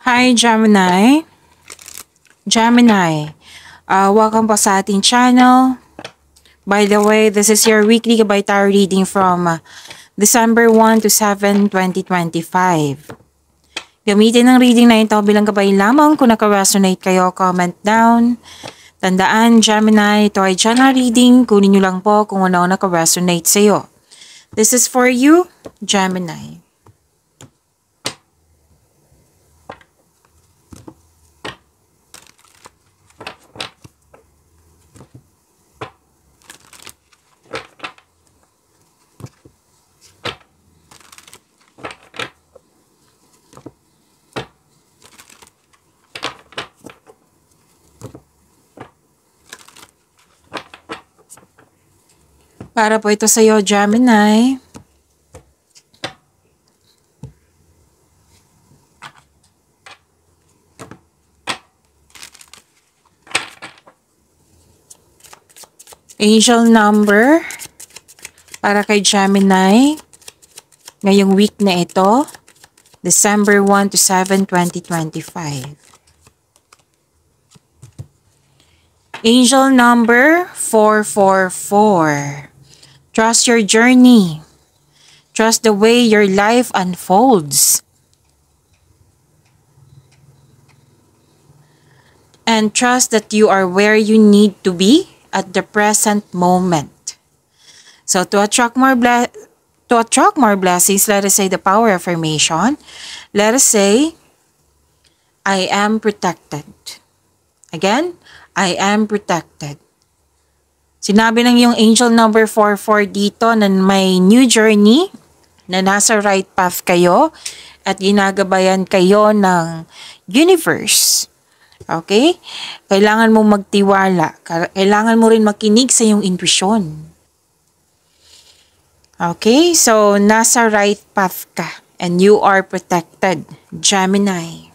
Hi Gemini. Gemini, welcome po sa ating channel. By the way, this is your weekly Gabay Tarot reading from December 1 to 7, 2025. Gamitin ang reading na ito bilang gabay lamang. Kung naka-resonate kayo, comment down. Tandaan, Gemini, ito ay general reading. Kunin nyo lang po kung ano naka-resonate sa iyo. This is for you, Gemini. Para po ito sa iyo, Gemini. Angel number para kay Gemini ngayong week na ito, December 1 to 7, 2025. Angel number 444. Trust your journey. Trust the way your life unfolds. And trust that you are where you need to be at the present moment. So to attract more blessings, let us say the power affirmation. Let us say, I am protected. Again, I am protected. Sinabi ng yung angel number 44 dito na may new journey, na nasa right path kayo at ginagabayan kayo ng universe. Okay? Kailangan mo magtiwala. Kailangan mo rin makinig sa iyong intuition. Okay? So, nasa right path ka and you are protected, Gemini.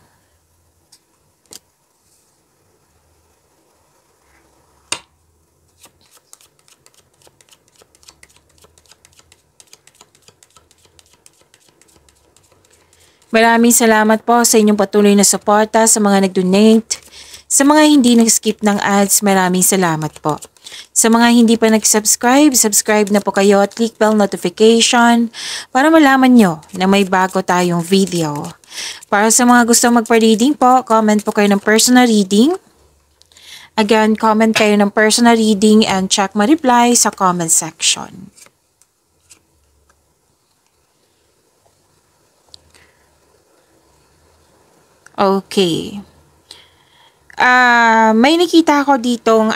Maraming salamat po sa inyong patuloy na suporta, sa mga nag-donate, sa mga hindi nag-skip ng ads, maraming salamat po. Sa mga hindi pa nag-subscribe, subscribe na po kayo at click bell notification para malaman nyo na may bago tayong video. Para sa mga gusto magpa-reading po, comment po kayo ng personal reading. Again, comment kayo ng personal reading and check my reply sa comment section. Okay. May nakita ako ditong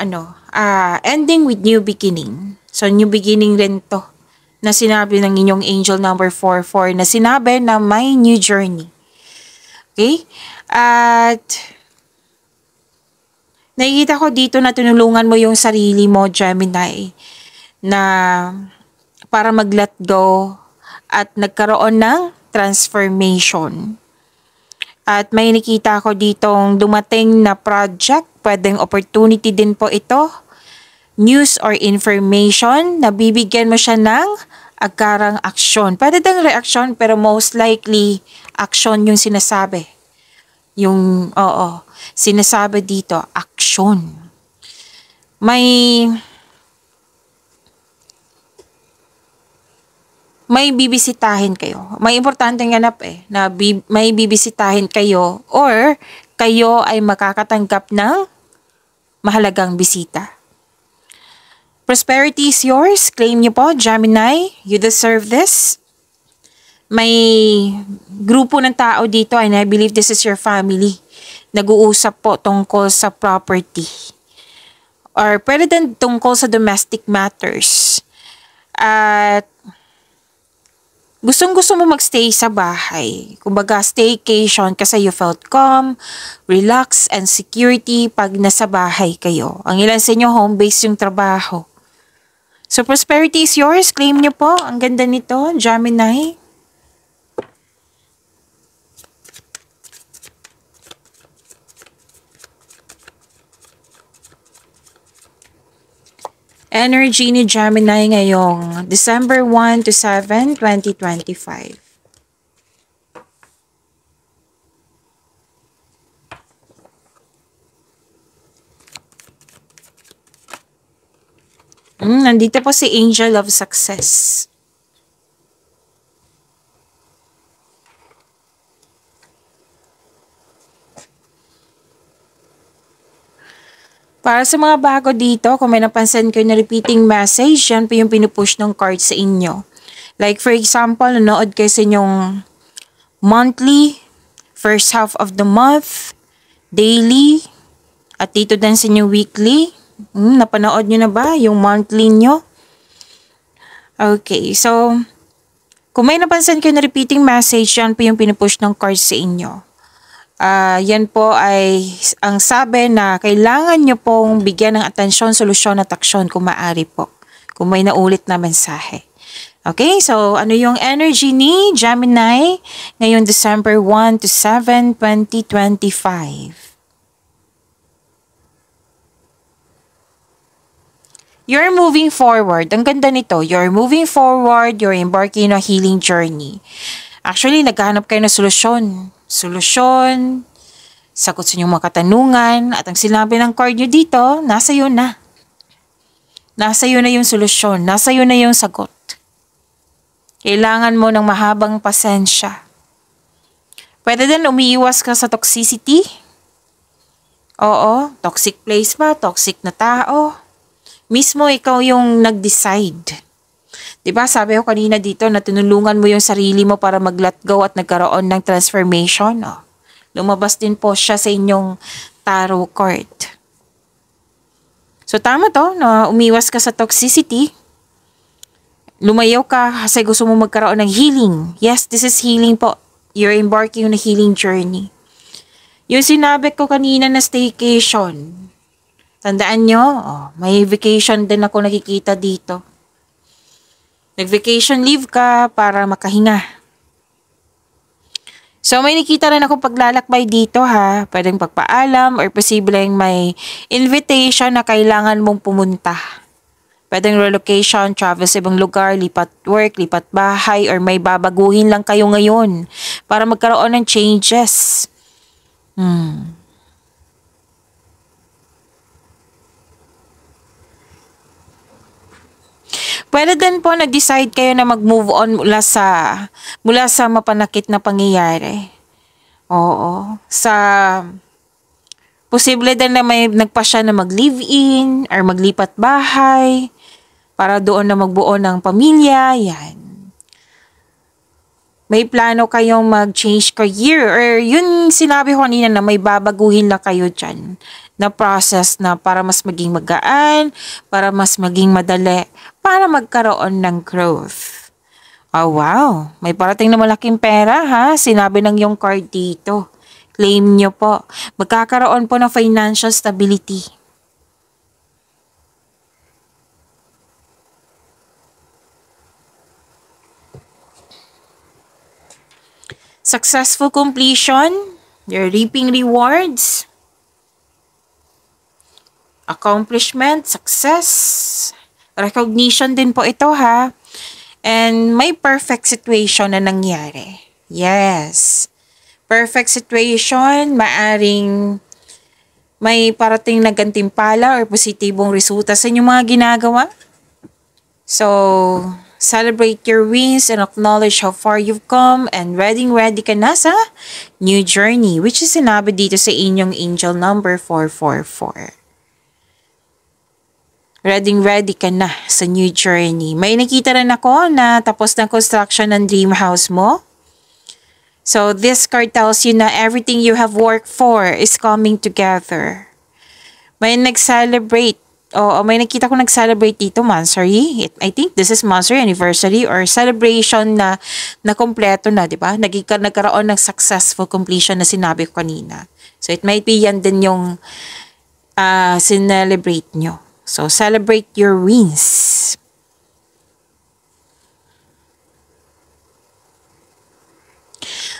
ending with new beginning. So, new beginning rin to na sinabi ng inyong angel number 44 na sinabi na may new journey. Okay? At nakikita ko dito na tinulungan mo yung sarili mo, Gemini, na para mag-let go at nagkaroon ng transformation. At may nakita ko ditong dumating na project, pwedeng opportunity din po ito, news or information na bibigyan mo siya ng agarang aksyon. Pwede dang reaksyon pero most likely aksyon yung sinasabi. Sinasabi dito, aksyon. May bibisitahin kayo. May importanteng ganap na may bibisitahin kayo or kayo ay makakatanggap ng mahalagang bisita. Prosperity is yours. Claim niyo po, Gemini. You deserve this. May grupo ng tao dito and I believe this is your family. Nag-uusap po tungkol sa property. Or pwede din tungkol sa domestic matters. At gustong-gusto mo magstay sa bahay. Kumbaga, staycation kasi you felt calm, relax, and security pag nasa bahay kayo. Ang ilan sa inyo, home base yung trabaho. So, prosperity is yours. Claim nyo po. Ang ganda nito, Gemini. Energy ni Gemini ngayong December 1 to 7, 2025. Nandito po si Angel of Success. Para sa mga bago dito, kung may napansin kayo na repeating message, yan po yung pinupush ng card sa inyo. Like for example, nanood kayo sa inyong monthly, first half of the month, daily, at dito din sa inyong weekly. Napanood nyo na ba yung monthly nyo? Okay, so kung may napansin kayo na repeating message, yan po yung pinupush ng card sa inyo. Yan po ay ang sabi na kailangan nyo pong bigyan ng atensyon, solusyon at aksyon kung maaari po. Kung may naulit na mensahe. Okay, so ano yung energy ni Gemini ngayong December 1 to 7, 2025? You're moving forward. Ang ganda nito. You're moving forward. You're embarking on a healing journey. Actually, naghahanap kayo ng solusyon. Solusyon, sagot sa inyong mga katanungan, at ang sinabi ng card nyo dito, nasa iyo na. Nasa iyo na yung solusyon. Nasa iyo na yung sagot. Kailangan mo ng mahabang pasensya. Pwede din umiiwas ka sa toxicity. Oo, toxic place ba? Toxic na tao. Mismo ikaw yung nag-decide. Diba sabi ko kanina dito na tinulungan mo yung sarili mo para mag-let go at nagkaroon ng transformation. Oh. Lumabas din po siya sa inyong tarot card. So tama to, na umiwas ka sa toxicity. Lumayaw ka kasi gusto mo magkaroon ng healing. Yes, this is healing po. You're embarking on a healing journey. Yung sinabi ko kanina na staycation. Tandaan nyo, may vacation din ako nakikita dito. Nag-vacation leave ka para makahinga. So may nakita rin ako paglalakbay dito ha. Pwedeng pagpaalam or posibleng may invitation na kailangan mong pumunta. Pwedeng relocation, travel sa ibang lugar, lipat work, lipat bahay, or may babaguhin lang kayo ngayon para magkaroon ng changes. Pwede din po nag-decide kayo na mag-move on mula sa mapanakit na pangyayari. Oo. Posible din na may nagpasya na mag-live-in or maglipat bahay para doon na magbuo ng pamilya. Yan. May plano kayong mag-change career or yun sinabi ko kanina na may babaguhin lang kayo dyan na process na para mas maging magaan, para mas maging madali, para magkaroon ng growth. Oh wow, may parating na malaking pera ha, sinabi ng yung card dito. Claim nyo po, magkakaroon po ng financial stability. Successful completion, you're reaping rewards. Accomplishment, success, recognition din po ito ha. And may perfect situation na nangyari. Yes. Perfect situation, maaring may parating na gantimpala or positibong resulta sa inyong mga ginagawa. So, celebrate your wins and acknowledge how far you've come and ready ka na sa new journey, which is sinabi dito sa inyong angel number 444. Ready ka na sa new journey. May nakita rin ako na tapos na construction ng dream house mo. So, this card tells you na everything you have worked for is coming together. May nag-celebrate. May nakita ko nag-celebrate dito, Monthsary. I think this is Monthsary anniversary or celebration na kompleto na, di ba? Nagkaroon ng successful completion na sinabi ko kanina. So, it might be yan din yung sinelebrate nyo. So, celebrate your wins.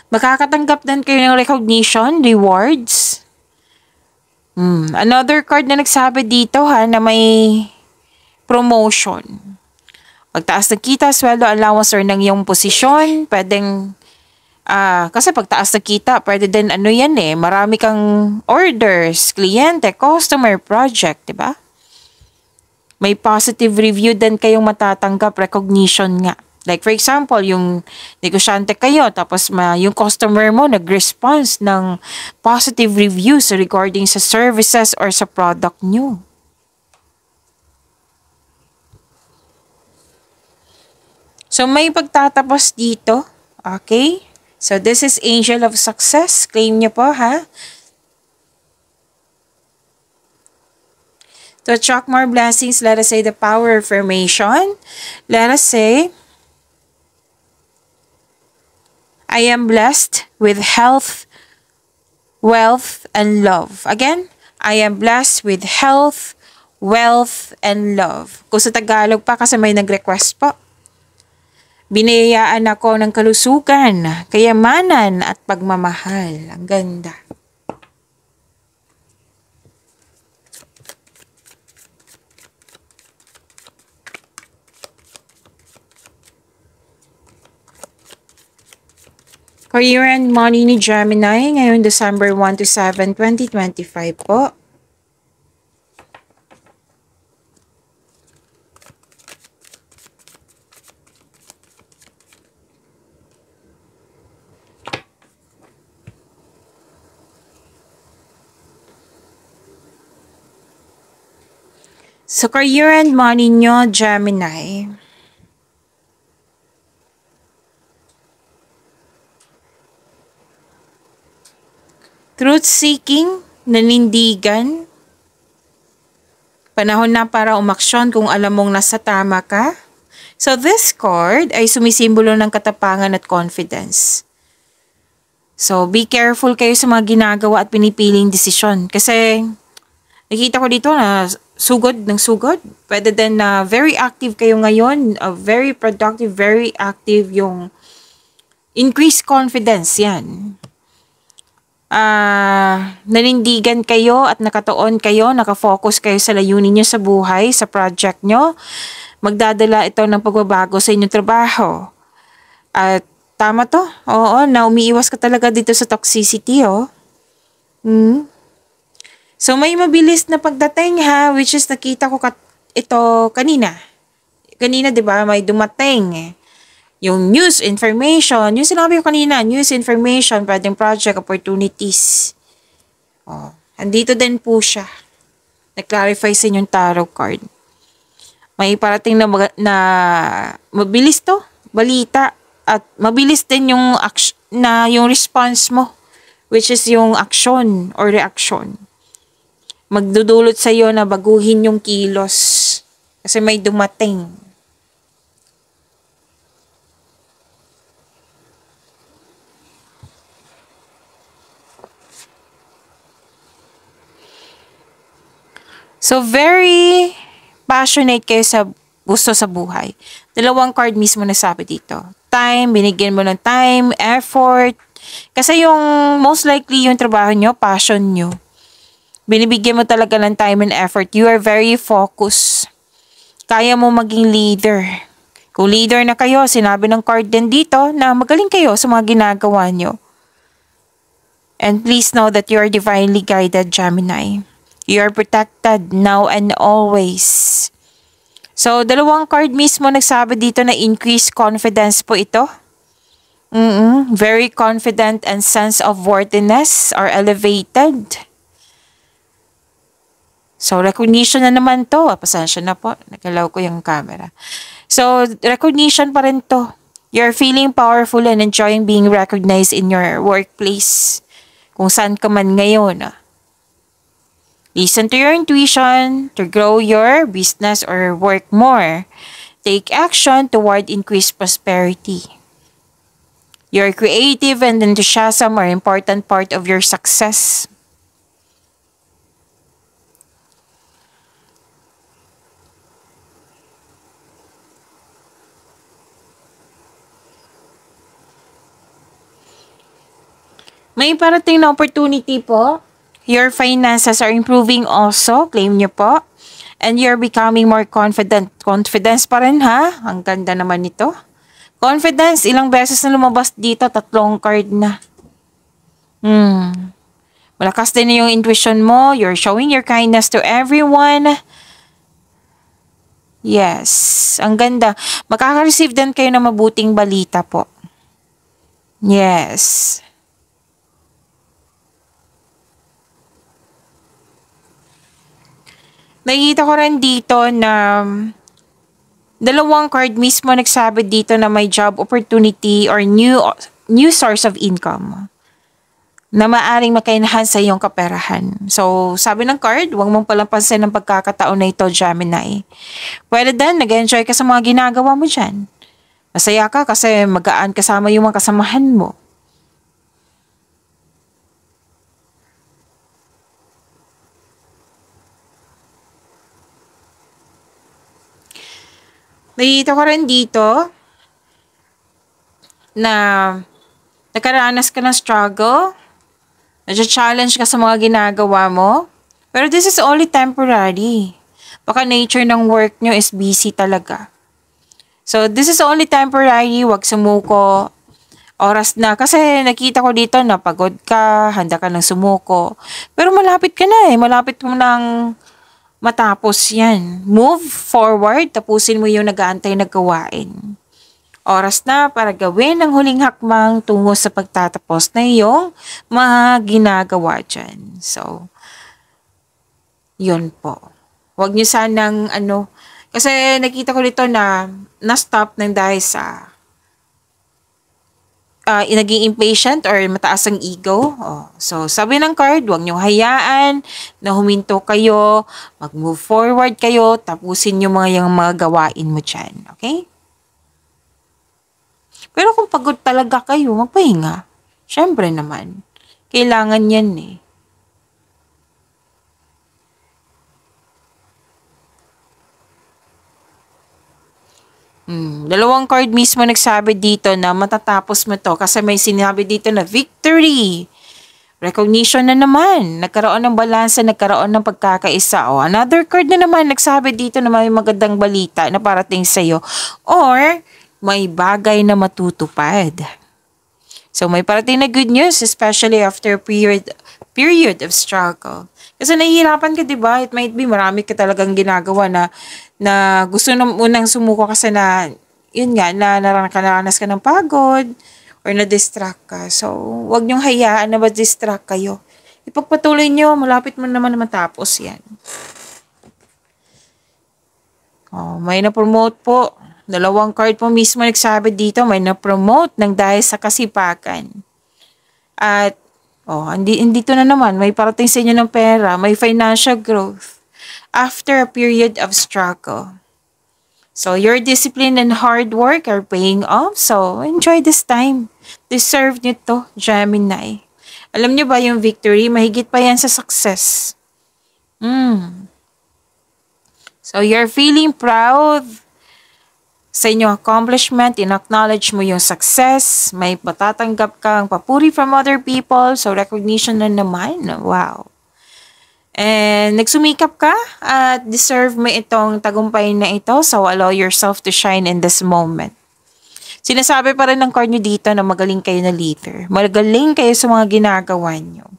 Makakatanggap din kayo ng recognition, rewards. Another card na nagsabi dito ha, na may promotion. Pagtaas ng kita, sweldo, allowance, or ng iyong posisyon, pwedeng, kasi pagtaas ng kita, pwede din marami kang orders, kliyente, customer, project, diba? may positive review din kayong matatanggap, recognition nga. Like for example, yung negosyante kayo, tapos yung customer mo nag-response ng positive reviews regarding sa services or sa product nyo. So may pagtatapos dito. Okay? So this is Angel of Success. Claim nyo po, ha? To attract more blessings, let us say the power of affirmation. Let us say, I am blessed with health, wealth, and love. Again, I am blessed with health, wealth, and love. Kung sa Tagalog pa kasi may nag-request po. Binayaan ako ng kalusugan, kayamanan, at pagmamahal. Ang ganda. Career and money ni Gemini ngayon December 1 to 7, 2025 po. So career and money nyo, Gemini. Truth-seeking, nanindigan. Panahon na para umaksyon kung alam mong nasa tama ka. So this card ay sumisimbolo ng katapangan at confidence. So be careful kayo sa mga ginagawa at pinipiling desisyon. Kasi nakita ko dito na sugod ng sugod. Pwede din na very active kayo ngayon. Very productive, very active yung increased confidence yan. Nanindigan kayo at nakatuon kayo, nakafocus kayo sa layunin nyo sa buhay, sa project nyo. Magdadala ito ng pagbabago sa inyong trabaho. At tama to. Oo, na umiiwas ka talaga dito sa toxicity, oh. So may mabilis na pagdating, ha, which is nakita ko ito kanina. Kanina, 'di ba, may dumating yung news information, yung sinabi ko kanina, news information, pwedeng project opportunities. Oh, andito din po siya. Na-clarify sa inyong tarot card. May parating na mabilis to, balita, at mabilis din yung yung response mo, which is yung action or reaction. Magdudulot sa iyo na baguhin yung kilos kasi may dumating. So, very passionate kayo sa gusto sa buhay. Dalawang card mismo nasabi dito. Time, binigyan mo ng time, effort. Kasi yung most likely yung trabaho nyo, passion nyo. Binibigyan mo talaga ng time and effort. You are very focused. Kaya mo maging leader. Kung leader na kayo, sinabi ng card din dito na magaling kayo sa mga ginagawa nyo. And please know that you are divinely guided, Gemini. You are protected now and always. So, dalawang card mismo nagsabi dito na increased confidence po ito. Very confident and sense of worthiness are elevated. So, recognition na naman to. Pasensya na po. Nagalaw ko yung camera. So, recognition pa rin to. You're feeling powerful and enjoying being recognized in your workplace. Kung saan ka man ngayon. Listen to your intuition to grow your business or work more. Take action toward increased prosperity. Your creative and enthusiasm are an important part of your success. May parating na opportunity po. Your finances are improving also. Claim nyo po. And you're becoming more confident. Confidence pa rin, ha? Ang ganda naman nito. Confidence, ilang beses na lumabas dito, 3 card na. Malakas din yung intuition mo. You're showing your kindness to everyone. Yes, ang ganda. Makaka-receive din kayo ng mabuting balita po. Yes. Nakikita ko rin dito na dalawang card mismo nagsabi dito na may job opportunity or new source of income na maaring makainahan sa iyong kaperahan. So, sabi ng card, huwag mong palampasin ang pagkakataon na ito, Gemini. Pwede din, nag-enjoy ka sa mga ginagawa mo dyan. Masaya ka kasi magaan kasama yung mga kasamahan mo. Nakikita ko rin dito na nakaranas ka ng struggle, na-challenge ka sa mga ginagawa mo, pero this is only temporary. Baka nature ng work nyo is busy talaga. So, this is only temporary, wag sumuko. Oras na, kasi nakita ko dito na pagod ka, handa ka ng sumuko. Pero malapit ka na malapit mo nang matapos yan. Move forward, tapusin mo yung nag-aantay na gawain. Oras na para gawin ang huling hakbang tungo sa pagtatapos na iyong mga ginagawa dyan. So, yun po. Huwag niyo sanang kasi nakita ko dito na na-stop ng dahil sa naging impatient or mataas ang ego. So, sabi ng card, huwag niyong hayaan na huminto kayo, mag-move forward kayo, tapusin yung mga gawain mo dyan. Okay? Pero kung pagod talaga kayo, magpahinga. Syempre naman. Kailangan yan Dalawang card mismo nagsabi dito na matatapos mo to kasi may sinabi dito na victory. Recognition na naman. Nagkaroon ng balansa, nagkaroon ng pagkakaisa. Another card na naman nagsabi dito na may magandang balita na parating sa'yo. Or, may bagay na matutupad. So, may parating na good news, especially after a period of struggle. Kasi nahihirapan ka, di ba? It might be marami ka talagang ginagawa na gusto na unang sumuko kasi na, yun nga, nakaranas ka ng pagod or na-distract ka. So, wag niyong hayaan na ma-distract kayo. Ipagpatuloy niyo, malapit mo naman na matapos yan. May na-promote po. Dalawang card po mismo nagsabi dito, may na-promote ng dahil sa kasipagan. At, dito na naman, may parating sa inyo ng pera, may financial growth after a period of struggle. So, your discipline and hard work are paying off. So, enjoy this time. Deserve nyo to, Gemini. Alam nyo ba yung victory, mahigit pa yan sa success. So, you're feeling proud sa inyong accomplishment, in-acknowledge mo yung success, may patatanggap kang papuri from other people, so recognition na naman. Wow. And nagsumikap ka at deserve mo itong tagumpay na ito, so allow yourself to shine in this moment. Sinasabi pa rin ng card nyo dito na magaling kayo na leader. Magaling kayo sa mga ginagawa nyo.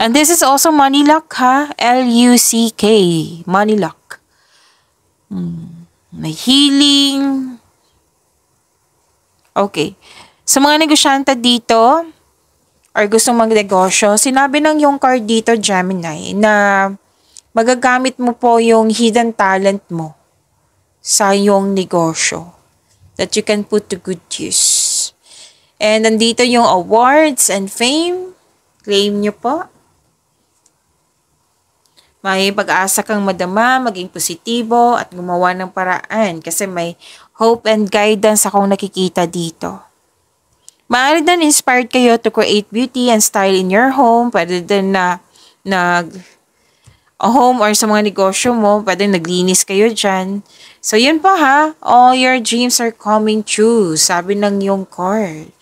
And this is also money luck, ha? L-U-C-K. Money luck. May healing. Okay. Sa mga negosyante dito, or gustong magnegosyo, sinabi ng yung card dito, Gemini, na magagamit mo po yung hidden talent mo sa yung negosyo that you can put to good use. And nandito yung awards and fame. Claim nyo po. May pag-asa kang madama, maging positibo, at gumawa ng paraan kasi may hope and guidance akong nakikita dito. Maaari din inspired kayo to create beauty and style in your home. Pwede din na home or sa mga negosyo mo, pwede naglinis kayo dyan. So yun pa ha, all your dreams are coming true, sabi ng yung card.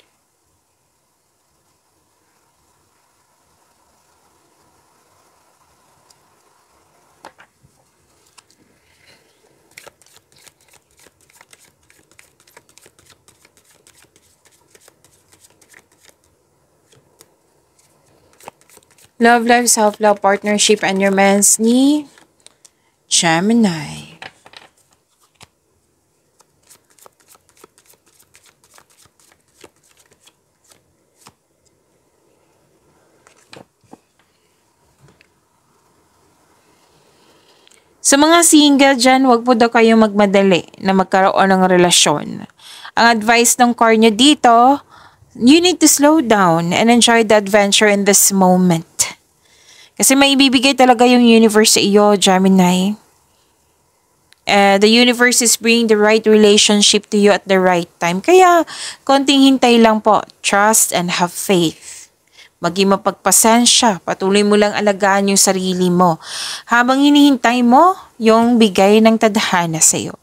Love life, self-love, partnership, and romance ni Gemini. Sa mga single dyan, wag po daw kayong magmadali na magkaroon ng relasyon. Ang advice ng card nyo dito, you need to slow down and enjoy the adventure in this moment. Kasi may ibibigay talaga yung universe sa iyo, Gemini. The universe is bringing the right relationship to you at the right time. Kaya, konting hintay lang po. Trust and have faith. Maging mapagpasensya, patuloy mo lang alagaan yung sarili mo. Habang hinihintay mo, yung bigay ng tadhana sa'yo.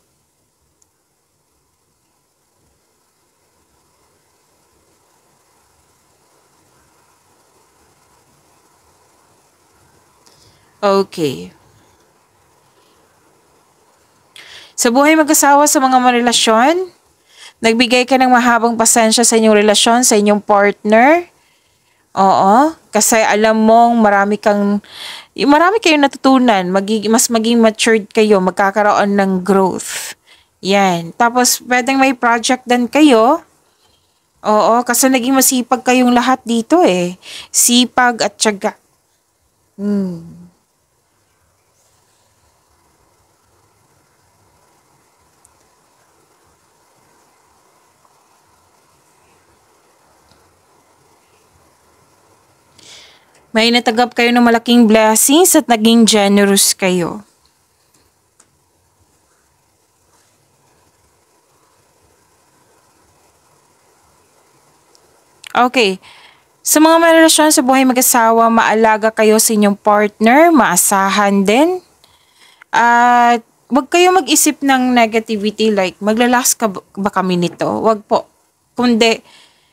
Okay. Sa buhay mag-asawa sa mga marelasyon, nagbigay ka ng mahabang pasensya sa inyong relasyon, sa inyong partner. Oo, kasi alam mong marami kayong natutunan, mas maging matured kayo, magkakaroon ng growth. Yan. Tapos, pwedeng may project din kayo. Oo, kasi naging masipag kayong lahat dito eh. Sipag at tiyaga. May natagap kayo ng malaking blessings at naging generous kayo. Okay. Sa mga relasyon sa buhay mag-asawa, maalaga kayo sa inyong partner, maasahan din. At wag kayo mag-isip ng negativity like maglalas ka ba kami nito? Wag po. Kundi,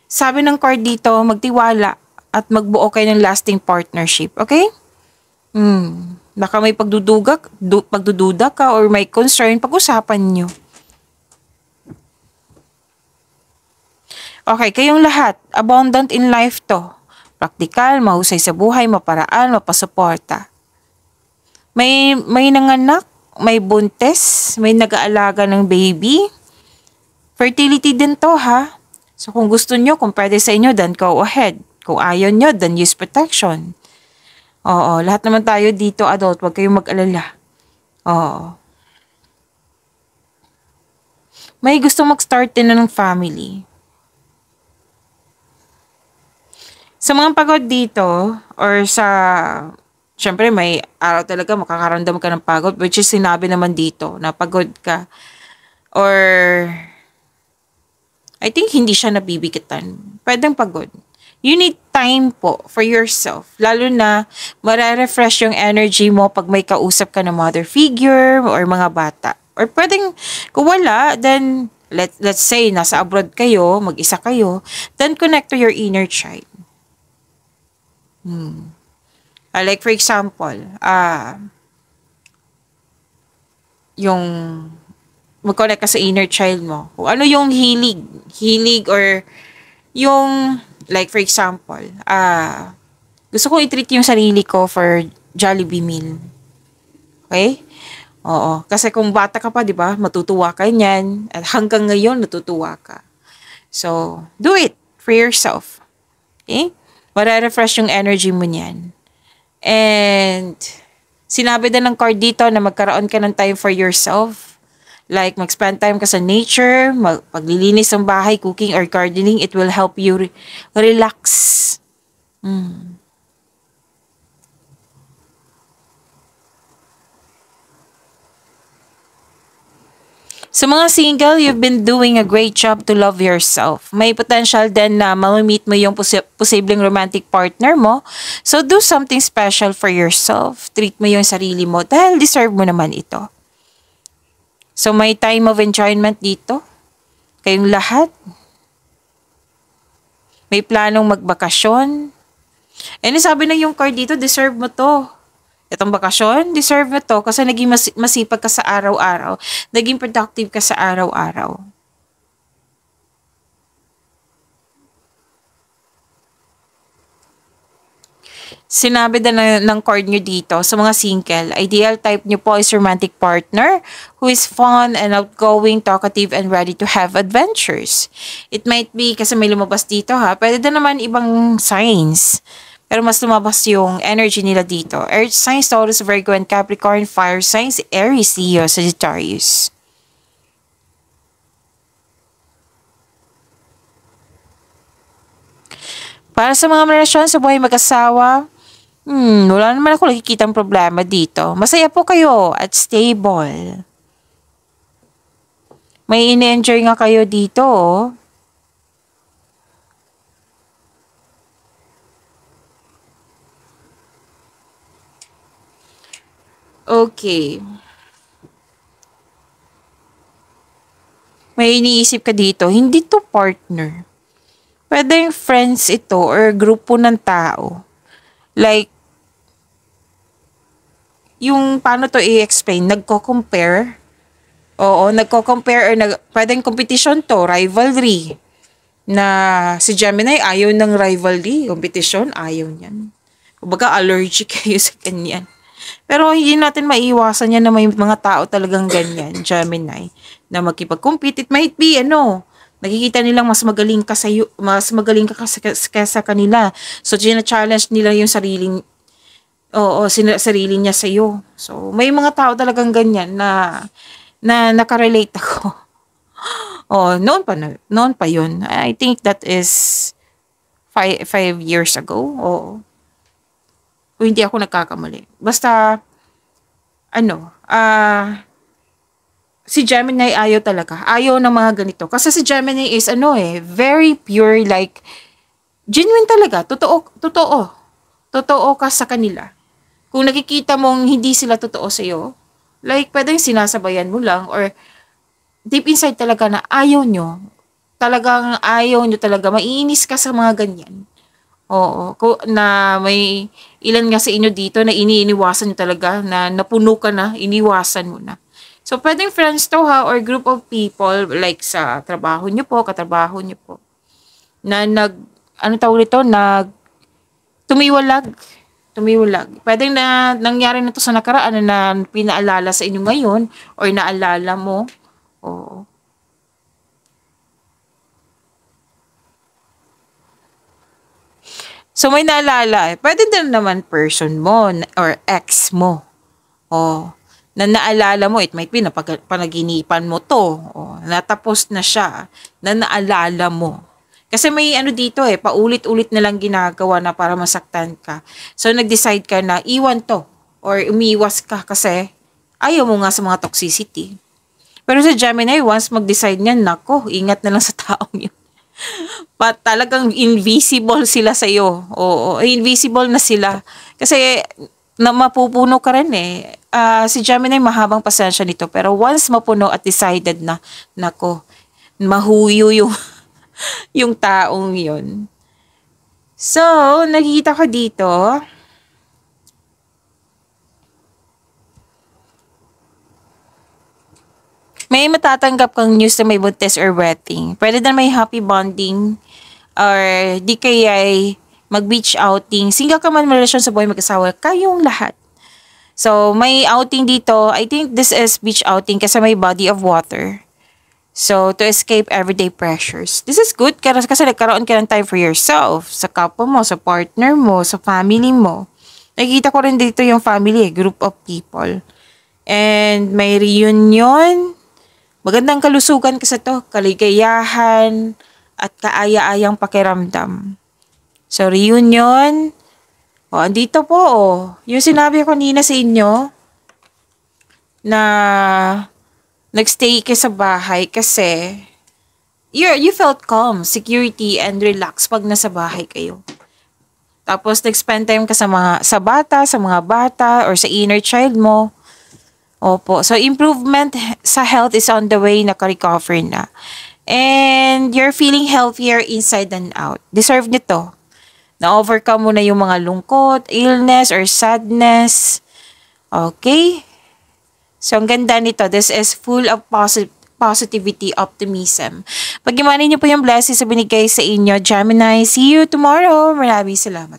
sabi ng card dito, magtiwala at magbuo kayo ng lasting partnership. Okay? Baka may pagdududa ka or may concern, pag-usapan nyo. Okay, kayong lahat, abundant in life to. Praktikal, mahusay sa buhay, maparaan, mapasuporta. May nanganak, may buntes, may nag-aalaga ng baby. Fertility din to ha. So kung gusto nyo, kung pwede sa inyo, then go ahead. Kung ayaw nyo, then use protection. Oo, lahat naman tayo dito adult, huwag kayong mag-alala. Oo. May gusto mag-start din ng family. Sa mga pagod dito, or syempre may araw talaga makakaramdam ka ng pagod, which is sinabi naman dito na pagod ka. Or, I think hindi siya nabibigitan. Pwedeng pagod. You need time po for yourself. Lalo na, marerefresh yung energy mo pag may kausap ka ng mother figure or mga bata. Or pwedeng, kung wala, then, let's say, nasa abroad kayo, mag-isa kayo, then connect to your inner child. Like for example, yung mag-connect ka sa inner child mo. Kung ano yung hilig or yung, like for example, gusto kong i-treat yung sarili ko for Jollibee meal. Okay? Oo. Kasi kung bata ka pa, di ba, matutuwa ka niyan. At hanggang ngayon, natutuwa ka. So, do it for yourself. Okay? Marerefresh yung energy mo niyan. And, sinabi din ng card dito na magkaroon ka ng time for yourself. Like, mag-spend time ka sa nature, paglilinis ng bahay, cooking, or gardening, it will help you relax. Sa mga single, you've been doing a great job to love yourself. May potential din na mamimit mo yung posibleng romantic partner mo. So, do something special for yourself. Treat mo yung sarili mo dahil deserve mo naman ito. So, may time of enjoyment dito. Kayong lahat. May planong magbakasyon. And sabi na yung card dito, deserve mo to. Itong bakasyon, deserve mo to kasi naging masipag ka sa araw-araw. Naging productive ka sa araw-araw. Sinabi din ng card nyo dito sa mga single, ideal type nyo po is romantic partner who is fun and outgoing, talkative, and ready to have adventures. It might be, kasi may lumabas dito ha, pwede din naman ibang signs. Pero mas lumabas yung energy nila dito. Earth signs, Taurus, Virgo, and Capricorn. Fire signs, Aries, Leo, Sagittarius. Para sa mga relasyon sa buhay mag-asawa, wala naman ako nakikitang problema dito. Masaya po kayo at stable. May in-enjoy nga kayo dito, oh. Okay. May iniisip ka dito, hindi to partner. Pwedeng friends ito or grupo ng tao. Like, yung paano to i-explain, nagko-compare. Oo, nagko-compare or pwedeng competition to, rivalry. Na si Gemini ayaw ng rivalry, competition, ayaw niyan. Kumbaga allergic kayo sa ganyan. Pero hindi natin maiiwasan yan na may mga tao talagang ganyan, Gemini, na makipag-compete. It might be, nakikita nilang mas magaling ka sa kanila. So, gina-challenge nila yung sarili niya sa iyo. So, may mga tao talagang ganyan na nakarelate ako. Noon pa yun. I think that is 5 years ago. O hindi ako nagkakamali. Basta, si Gemini ayaw talaga. Ayaw ng mga ganito. Kasi si Gemini is, very pure, like, genuine talaga. Totoo ka sa kanila. Kung nakikita mong hindi sila totoo sa'yo, like, pwedeng sinasabayan mo lang, or deep inside talaga na ayaw nyo. Talagang ayaw nyo talaga. Maiinis ka sa mga ganyan. Oo. Na may ilan nga sa inyo dito na iniiwasan nyo talaga, na napuno ka na, iniwasan mo na. So, pwedeng friends to ha, or group of people, like sa trabaho nyo po, katrabaho nyo po, na tumiwalag. Pwedeng na nangyari na to sa nakaraan na pinaalala sa inyo ngayon or naalala mo. Oo. So, may naalala. Pwede din naman person mo or ex mo. Na naalala mo. It might be na panaginipan mo to. Natapos na siya. Na naalala mo. Kasi may dito paulit-ulit na lang ginagawa na para masaktan ka. So, nag-decide ka na iwan to or umiwas ka kasi ayaw mo nga sa mga toxicity. Pero sa Gemini, once mag-decide niyan, nako, ingat na lang sa taong yun. Talagang invisible sila sa iyo. Invisible na sila. Kasi mapupuno ka rin si Gemini mahabang pasensya nito. Pero once mapuno at decided na, nako, mahuyo yung taong yun. So, nakikita ko dito, may matatanggap kang news na may buntis or wedding. Pwede na may happy bonding or di kaya mag-beach outing. Single ka man, relasyon sa buhay mag-asawa, kayong lahat. So, may outing dito. I think this is beach outing kasi may body of water. So, to escape everyday pressures. This is good kasi nagkaroon ka ng time for yourself, sa kapwa mo, sa partner mo, sa family mo. Nakikita ko rin dito yung family, group of people. And may reunion. Magandang kalusugan kasi to, kaligayahan, at kaaya-ayang pakiramdam. So, reunion. Andito po, yung sinabi ko kanina sa inyo, na nagstay ka sa bahay kasi you felt calm, security, and relax pag nasa bahay kayo. Tapos, nag-spend time ka sa mga bata, or sa inner child mo. Opo. So, improvement sa health is on the way, naka-recover na. And you're feeling healthier inside and out. Deserve nito. Na-overcome mo na yung mga lungkot, illness, or sadness. Okay? So, ang ganda nito. This is full of positivity, optimism. Pag-imanin niyo po yung blessings na binigay sa inyo, Gemini. See you tomorrow. Maraming salamat.